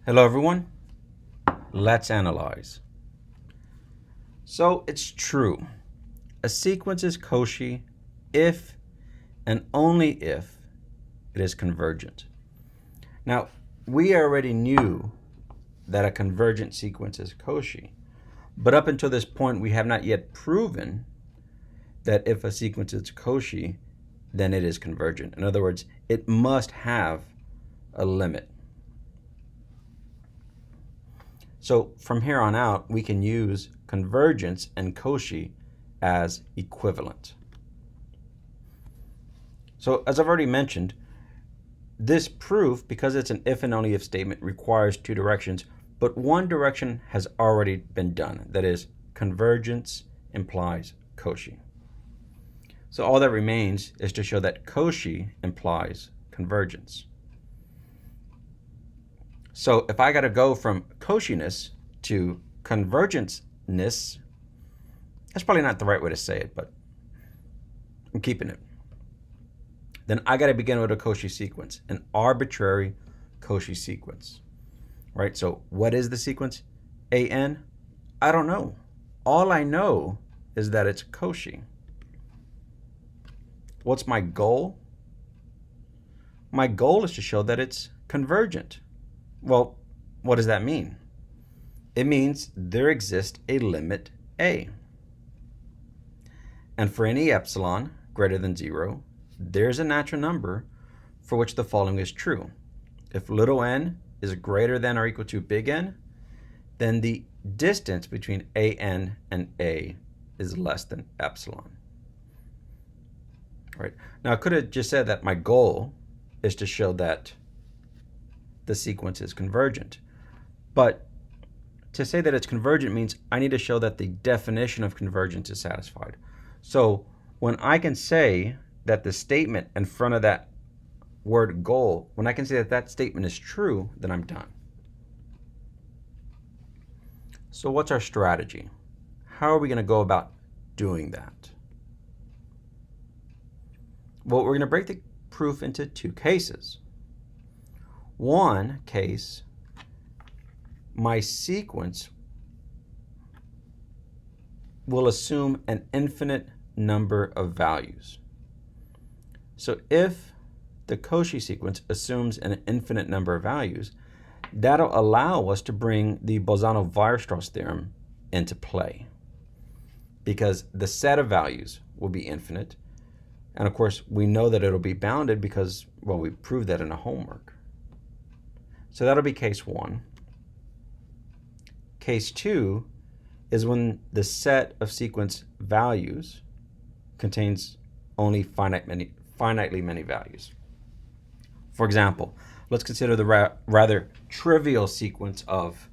Hello everyone, let's analyze. So it's true, a sequence is Cauchy if and only if it is convergent. Now, we already knew that a convergent sequence is Cauchy, but up until this point we have not yet proven that if a sequence is Cauchy, then it is convergent. In other words, it must have a limit. So from here on out, we can use convergence and Cauchy as equivalent. So as I've already mentioned, this proof, because it's an if and only if statement, requires two directions, but one direction has already been done. That is, convergence implies Cauchy. So all that remains is to show that Cauchy implies convergence. So if I got to go from Cauchiness to convergence-ness, that's probably not the right way to say it, but I'm keeping it. Then I got to begin with a Cauchy sequence, an arbitrary Cauchy sequence, right? So what is the sequence? AN? I don't know. All I know is that it's Cauchy. What's my goal? My goal is to show that it's convergent. Well, what does that mean? It means there exists a limit A. And for any epsilon greater than 0, there's a natural number for which the following is true. If little n is greater than or equal to big N, then the distance between AN and A is less than epsilon. Right. Now, I could have just said that my goal is to show that the sequence is convergent. But to say that it's convergent means I need to show that the definition of convergence is satisfied. So when I can say that the statement in front of that word goal, when I can say that that statement is true, then I'm done. So what's our strategy? How are we going to go about doing that? Well, we're going to break the proof into two cases. One case, my sequence will assume an infinite number of values. So if the Cauchy sequence assumes an infinite number of values, that'll allow us to bring the Bolzano-Weierstrass theorem into play, because the set of values will be infinite. And of course, we know that it'll be bounded because, well, we proved that in a homework. So that'll be case one. Case two is when the set of sequence values contains only finitely many values. For example, let's consider the rather trivial sequence of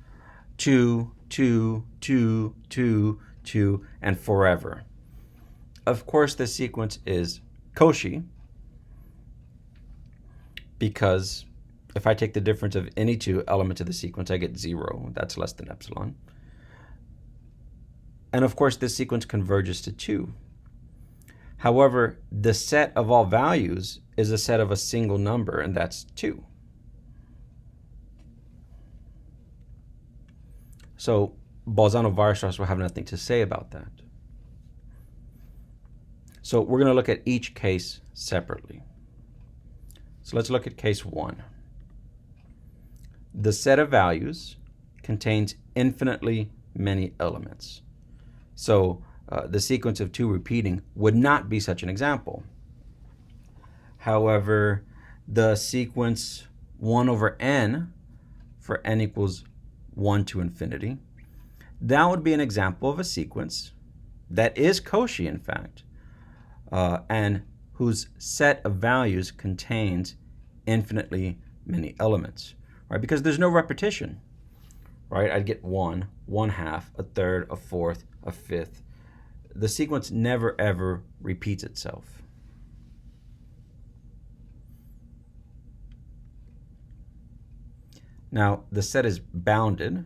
2, 2, 2, 2, 2, and forever. Of course, this sequence is Cauchy because if I take the difference of any two elements of the sequence, I get 0. That's less than epsilon. And of course, this sequence converges to 2. However, the set of all values is a set of a single number, and that's 2. So Bolzano-Weierstrass will have nothing to say about that. So we're going to look at each case separately. So let's look at case 1. The set of values contains infinitely many elements. So the sequence of 2 repeating would not be such an example. However, the sequence 1 over n for n equals 1 to infinity, that would be an example of a sequence that is Cauchy, in fact, and whose set of values contains infinitely many elements. Right? Because there's no repetition, right? I'd get 1, 1/2, a third, a fourth, a fifth. The sequence never ever repeats itself. Now, the set is bounded.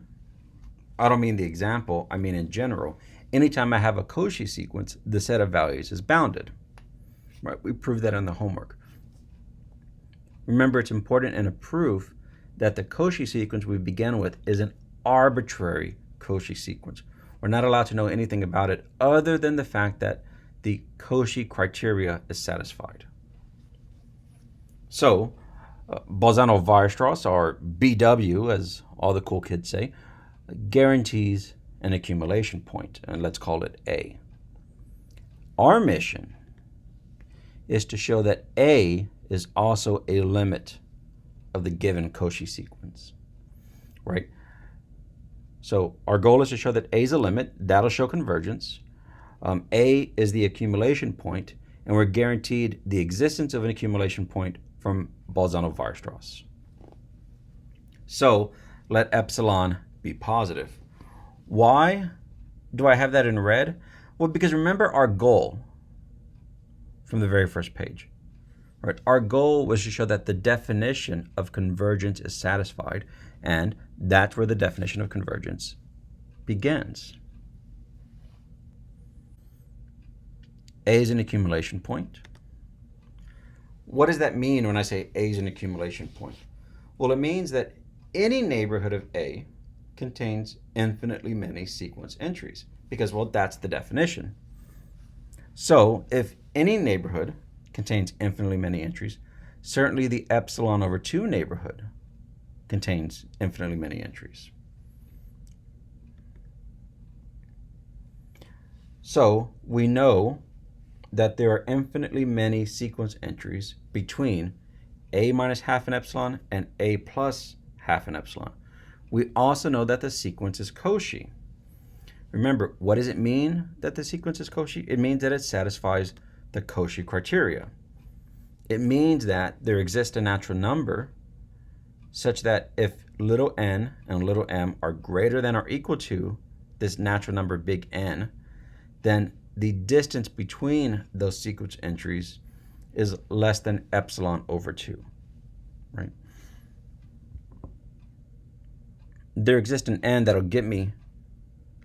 I don't mean the example, I mean in general. Anytime I have a Cauchy sequence, the set of values is bounded. Right? We proved that in the homework. Remember, it's important in a proof that the Cauchy sequence we begin with is an arbitrary Cauchy sequence. We're not allowed to know anything about it other than the fact that the Cauchy criteria is satisfied. So, Bolzano-Weierstrass, or BW, as all the cool kids say, guarantees an accumulation point, and let's call it A. Our mission is to show that A is also a limit of the given Cauchy sequence, right? So our goal is to show that A is a limit. That'll show convergence. A is the accumulation point, and we're guaranteed the existence of an accumulation point from Bolzano-Weierstrass. So let epsilon be positive. Why do I have that in red? Well, because remember our goal from the very first page. Right? Our goal was to show that the definition of convergence is satisfied, and that's where the definition of convergence begins. A is an accumulation point. What does that mean when I say A is an accumulation point? Well, it means that any neighborhood of A contains infinitely many sequence entries, because, well, that's the definition. So if any neighborhood contains infinitely many entries, certainly the epsilon over 2 neighborhood contains infinitely many entries. So we know that there are infinitely many sequence entries between A minus half an epsilon and A plus half an epsilon. We also know that the sequence is Cauchy. Remember, what does it mean that the sequence is Cauchy? It means that it satisfies the Cauchy criteria. It means that there exists a natural number such that if little n and little m are greater than or equal to this natural number big N, then the distance between those sequence entries is less than epsilon over 2, right? There exists an n that'll get me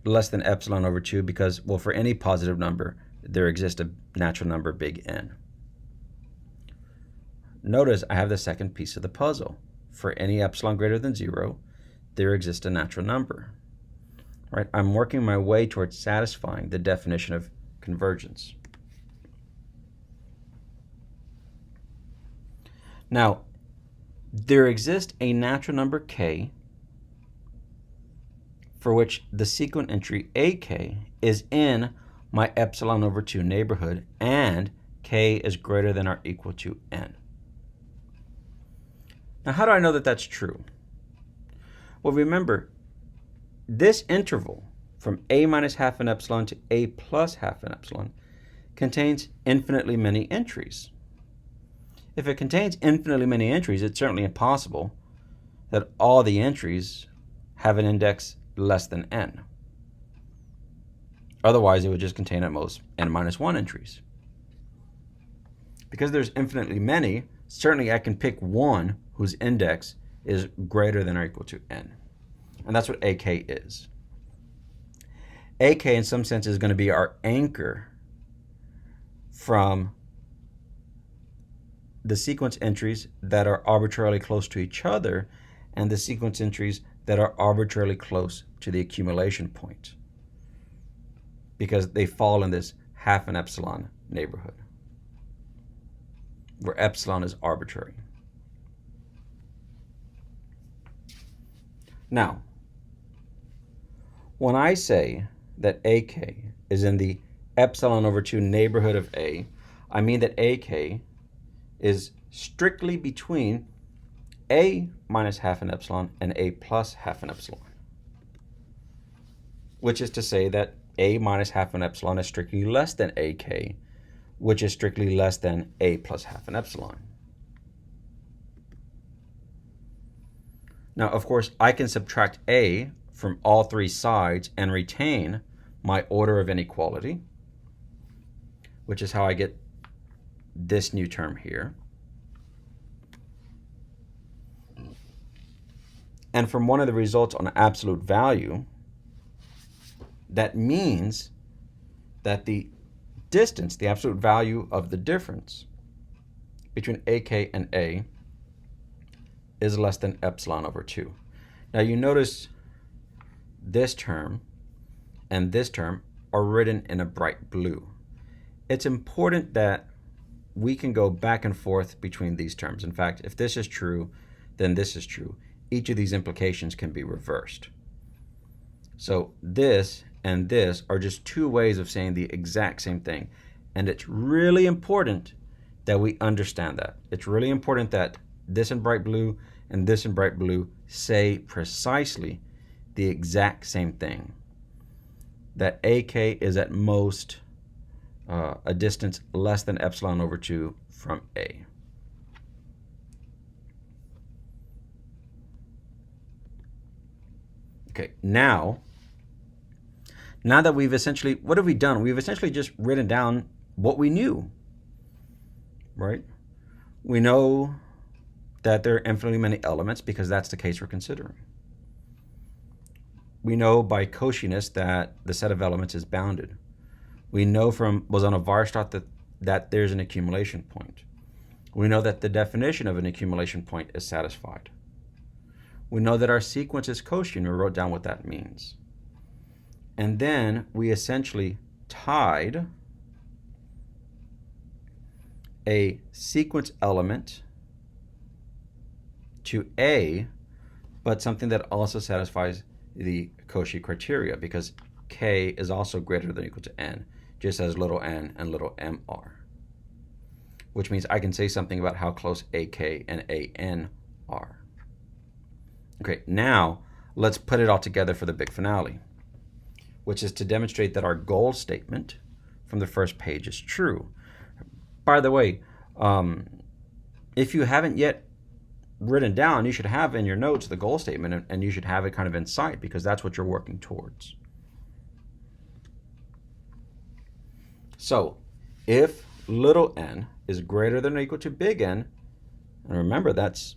less than epsilon over 2 because, well, for any positive number, there exists a natural number big N. Notice I have the second piece of the puzzle. For any epsilon greater than 0, there exists a natural number. Right? I'm working my way towards satisfying the definition of convergence. Now, there exists a natural number k for which the sequence entry ak is in my epsilon over 2 neighborhood, and k is greater than or equal to n. Now, how do I know that that's true? Well, remember, this interval from a minus half an epsilon to a plus half an epsilon contains infinitely many entries. If it contains infinitely many entries, it's certainly impossible that all the entries have an index less than n. Otherwise, it would just contain at most n minus 1 entries. Because there's infinitely many, certainly I can pick one whose index is greater than or equal to n. And that's what ak is. AK in some sense is going to be our anchor from the sequence entries that are arbitrarily close to each other and the sequence entries that are arbitrarily close to the accumulation point, because they fall in this half an epsilon neighborhood where epsilon is arbitrary. Now, when I say that AK is in the epsilon over 2 neighborhood of A, I mean that AK is strictly between A minus half an epsilon and A plus half an epsilon, which is to say that A minus half an epsilon is strictly less than AK, which is strictly less than A plus half an epsilon. Now, of course, I can subtract A from all 3 sides and retain my order of inequality, which is how I get this new term here. And from one of the results on absolute value, that means that the distance, the absolute value of the difference between AK and A, is less than epsilon over 2. Now you notice this term and this term are written in a bright blue. It's important that we can go back and forth between these terms. In fact, if this is true, then this is true. Each of these implications can be reversed. So this and this are just two ways of saying the exact same thing. And it's really important that we understand that. It's really important that this in bright blue and this in bright blue say precisely the exact same thing. That AK is at most a distance less than epsilon over 2 from A. Okay, now that we've essentially, what have we done? We've essentially just written down what we knew, right? We know that there are infinitely many elements because that's the case we're considering. We know by Cauchiness that the set of elements is bounded. We know from Bolzano-Weierstrass that there's an accumulation point. We know that the definition of an accumulation point is satisfied. We know that our sequence is Cauchy, and we wrote down what that means. And then we essentially tied a sequence element to A, but something that also satisfies the Cauchy criteria, because K is also greater than or equal to N, just as little n and little m are. Which means I can say something about how close AK and AN are. Okay, now let's put it all together for the big finale, which is to demonstrate that our goal statement from the first page is true. By the way, if you haven't yet written down, you should have in your notes the goal statement, and you should have it kind of in sight, because that's what you're working towards. So if little n is greater than or equal to big N, and remember that's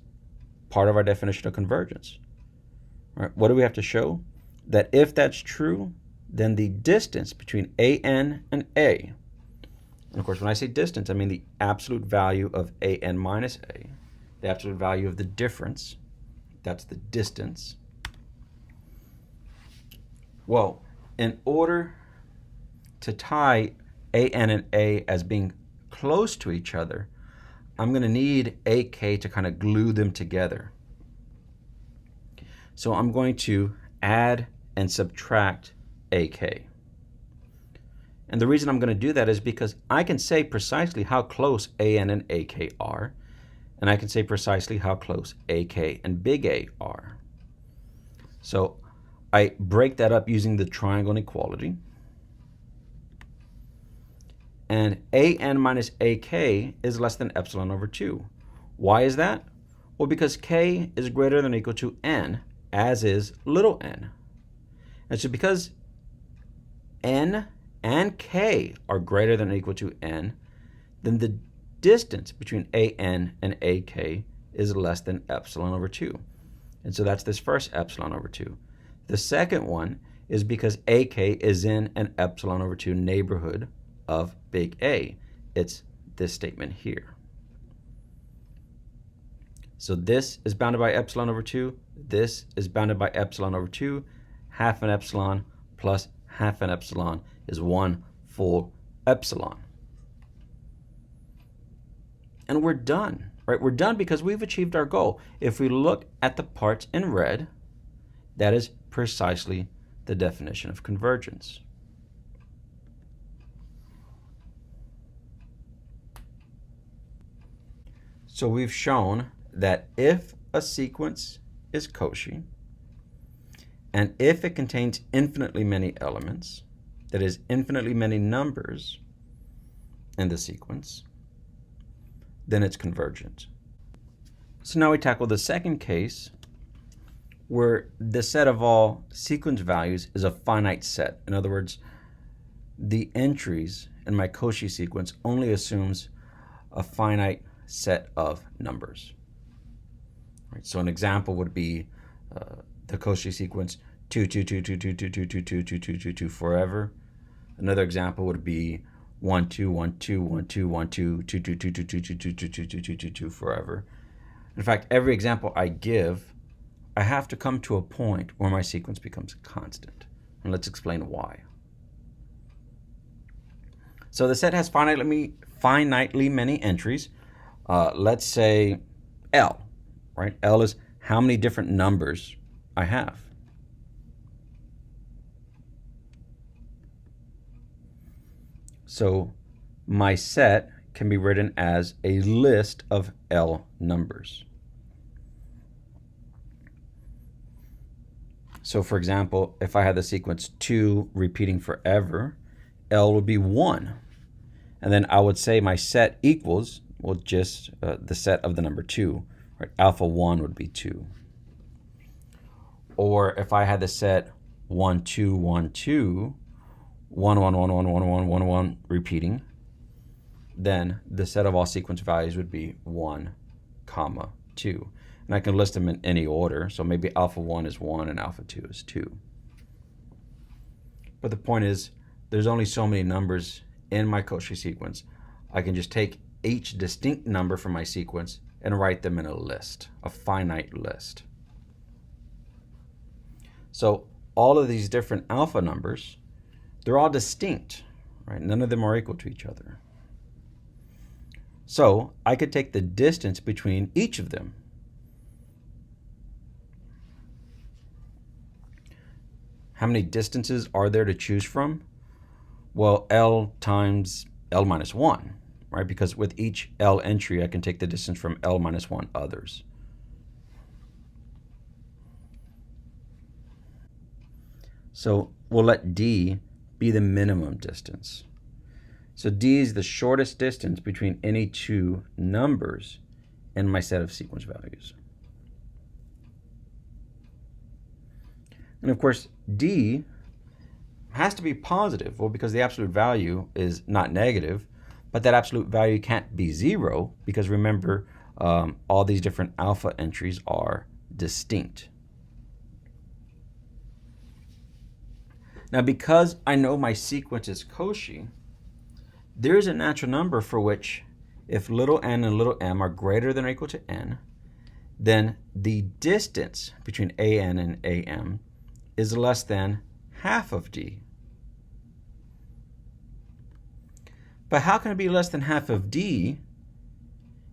part of our definition of convergence. All right, what do we have to show? That if that's true, then the distance between AN and A, and of course when I say distance, I mean the absolute value of AN minus A, the absolute value of the difference, that's the distance. Well, in order to tie AN and A as being close to each other, I'm going to need AK to kind of glue them together. So I'm going to add and subtract AK. And the reason I'm going to do that is because I can say precisely how close AN and AK are, and I can say precisely how close AK and big A are. So I break that up using the triangle inequality. And AN minus AK is less than epsilon over 2. Why is that? Well, because K is greater than or equal to N, as is little n. And so because N and K are greater than or equal to N, then the distance between AN and AK is less than epsilon over 2. And so that's this first epsilon over 2. The second one is because AK is in an epsilon over 2 neighborhood of big A. It's this statement here. So this is bounded by epsilon over 2. This is bounded by epsilon over 2. Half an epsilon plus half an epsilon is 1 full epsilon. And we're done, right? We're done because we've achieved our goal. If we look at the parts in red, that is precisely the definition of convergence. So we've shown that if a sequence is Cauchy, and if it contains infinitely many elements, that is, infinitely many numbers in the sequence, then it's convergent. So now we tackle the second case, where the set of all sequence values is a finite set. In other words, the entries in my Cauchy sequence only assumes a finite set of numbers. Right, so an example would be the Cauchy sequence 2, 2, 2, 2, 2, 2, 2, 2, 2, 2, 2, 2, 2 forever. Another example would be 1, 2, 1, 2, 1, 2, 1, 2, 2, 2, 2, 2, 2, 2, 2, 2, 2, 2, 2, 2 forever. In fact, every example I give, I have to come to a point where my sequence becomes constant. And let's explain why. So the set has finitely many entries. Let's say L, right? L is how many different numbers I have. So my set can be written as a list of L numbers. So for example, if I had the sequence 2 repeating forever, L would be 1. And then I would say my set equals, well, just the set of the number 2. Right? Alpha 1 would be 2. Or if I had the set 1, 2, 1, 2, 1, 1, 1, 1, 1, 1, 1, 1 repeating, then the set of all sequence values would be 1, comma, 2. And I can list them in any order. So maybe alpha 1 is 1 and alpha 2 is 2. But the point is, there's only so many numbers in my Cauchy sequence. I can just take each distinct number from my sequence and write them in a list, a finite list. So all of these different alpha numbers, they're all distinct, right? None of them are equal to each other. So I could take the distance between each of them. How many distances are there to choose from? Well, L times L minus 1, right? Because with each L entry, I can take the distance from L minus 1 others. So we'll let D be the minimum distance. So D is the shortest distance between any two numbers in my set of sequence values. And of course, D has to be positive, well, because the absolute value is not negative, but that absolute value can't be 0 because remember, all these different alpha entries are distinct. Now, because I know my sequence is Cauchy, there is a natural number for which if little n and little m are greater than or equal to n, then the distance between an and am is less than half of d. But how can it be less than half of d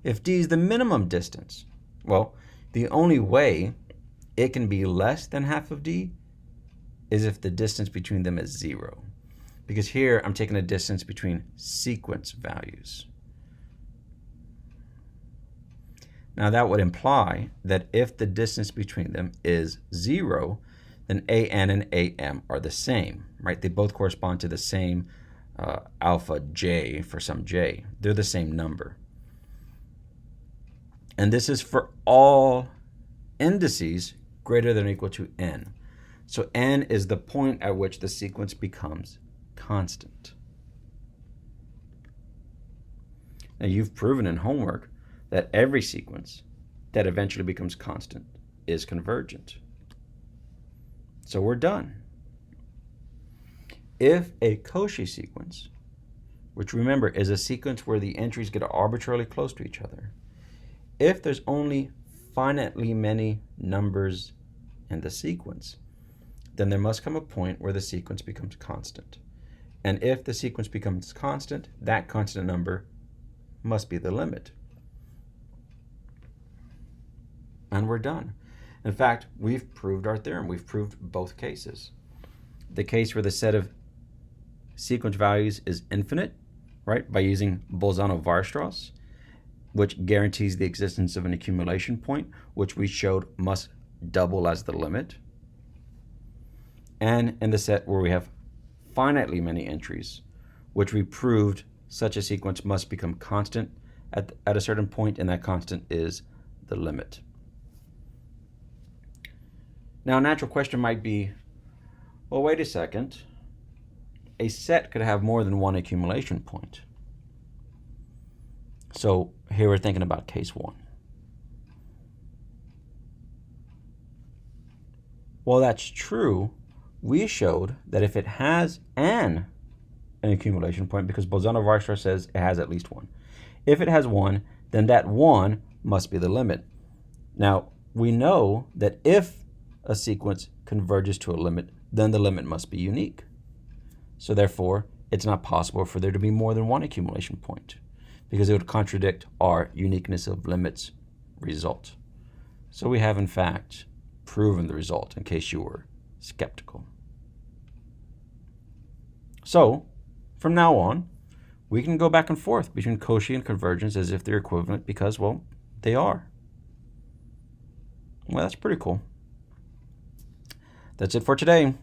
if d is the minimum distance? Well, the only way it can be less than half of d is if the distance between them is 0. Because here I'm taking a distance between sequence values. Now that would imply that if the distance between them is 0, then an and am are the same, right? They both correspond to the same alpha j for some j. They're the same number. And this is for all indices greater than or equal to n. So n is the point at which the sequence becomes constant. Now you've proven in homework that every sequence that eventually becomes constant is convergent. So we're done. If a Cauchy sequence, which remember is a sequence where the entries get arbitrarily close to each other, if there's only finitely many numbers in the sequence, then there must come a point where the sequence becomes constant. And if the sequence becomes constant, that constant number must be the limit. And we're done. In fact, we've proved our theorem. We've proved both cases. The case where the set of sequence values is infinite, right, by using Bolzano-Weierstrass, which guarantees the existence of an accumulation point, which we showed must double as the limit. And in the set where we have finitely many entries, which we proved such a sequence must become constant at a certain point, and that constant is the limit. Now, a natural question might be, well, wait a second. A set could have more than one accumulation point. So here we're thinking about case 1. Well, that's true. We showed that if it has an accumulation point, because Bolzano-Weierstrass says it has at least one. If it has one, then that one must be the limit. Now, we know that if a sequence converges to a limit, then the limit must be unique. So therefore, it's not possible for there to be more than one accumulation point, because it would contradict our uniqueness of limits result. So we have, in fact, proven the result, in case you were skeptical. So, from now on, we can go back and forth between Cauchy and convergence as if they're equivalent because, well, they are. Well, that's pretty cool. That's it for today.